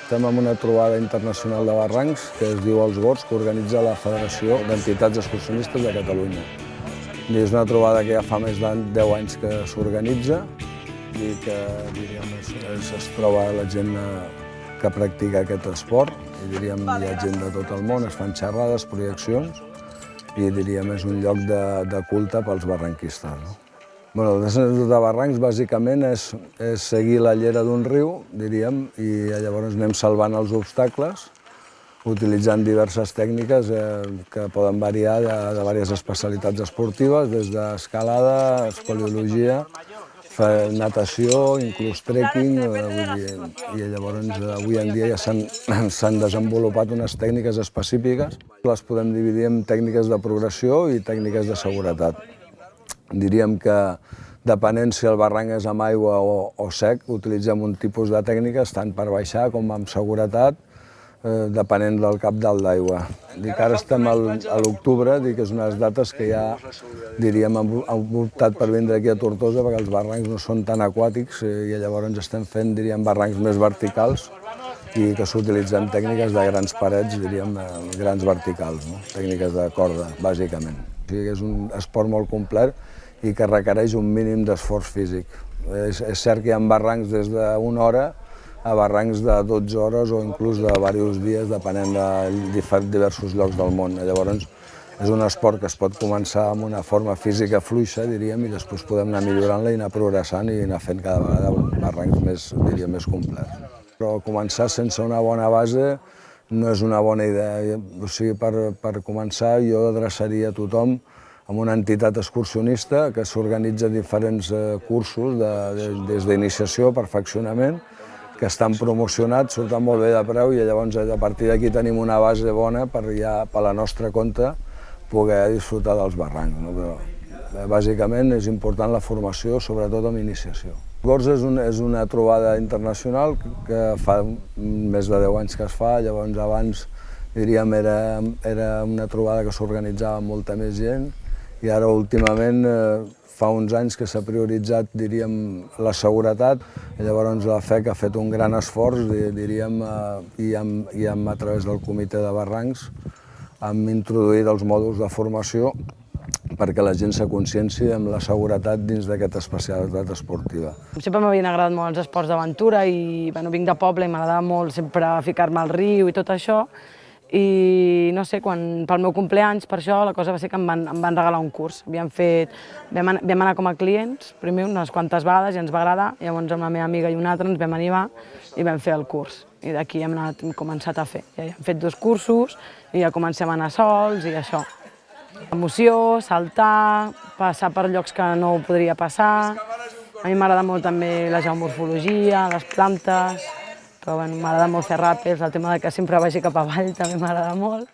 Estem en una trobada internacional de barrancs que es diu Els Gorgs, que organitza la Federació d'Entitats Excursionistes de Catalunya. I és una trobada que ja fa més de 10 anys que s'organitza i que es troba la gent que practica aquest esport. I hi ha gent de tot el món, es fan xerrades, projeccions i és un lloc de culte pels barranquistes. El descens de barrancs bàsicament és seguir la llera d'un riu, i llavors anem salvant els obstacles utilitzant diverses tècniques que poden variar de diverses especialitats esportives, des d'escalada, espeleologia, natació, inclús trekking, i llavors avui en dia ja s'han desenvolupat unes tècniques específiques. Les podem dividir en tècniques de progressió i tècniques de seguretat. Diríem que, depenent si el barranc és amb aigua o sec, utilitzem un tipus de tècniques tant per baixar com amb seguretat, depenent del cabdal d'aigua. Ara estem a l'octubre, que és unes dates que ja, hem optat per vindre aquí a Tortosa perquè els barrancs no són tan aquàtics i llavors estem fent, barrancs més verticals i que s'utilitzen tècniques de grans parets, grans verticals, tècniques de corda, bàsicament. És un esport molt complet i que requereix un mínim d'esforç físic. És cert que hi ha barrancs des d'una hora a barrancs de 12 hores o inclús de diversos dies, depenent de diversos llocs del món. Llavors, és un esport que es pot començar amb una forma física fluixa, i després podem anar millorant-la i anar progressant i anar fent cada vegada barrancs més complets. Però començar sense una bona base no és una bona idea. O sigui, per començar, jo adreçaria a tothom amb una entitat excursionista que s'organitza diferents cursos des d'iniciació, perfeccionament, que estan promocionats, surten molt bé de preu i llavors a partir d'aquí tenim una base bona per ja, per la nostra compte, poder disfrutar dels barrancs. Però bàsicament és important la formació, sobretot amb iniciació. Gorgs és una trobada internacional que fa més de 10 anys que es fa, llavors abans era una trobada que s'organitzava amb molta més gent i ara últimament fa uns anys que s'ha prioritzat la seguretat i llavors la FEC ha fet un gran esforç i a través del comitè de barrancs hem introduït els mòduls de formació perquè la gent s'aconscienci amb la seguretat dins d'aquesta especialitat esportiva. Sempre m'havien agradat molt els esports d'aventura i vinc de poble i m'agradava molt sempre ficar-me al riu i tot això. I no sé, pel meu compleanys, per això, la cosa va ser que em van regalar un curs. Vam anar com a clients, primer unes quantes vegades i ens va agradar, llavors amb la meva amiga i una altra ens vam animar i vam fer el curs. I d'aquí hem començat a fer. Ja hem fet 2 cursos i ja comencem a anar sols i això. Emoció, saltar, passar per llocs que no podria passar. A mi m'agrada molt també la geomorfologia, les plantes, però m'agrada molt fer ràpids, el tema que sempre vagi cap avall també m'agrada molt.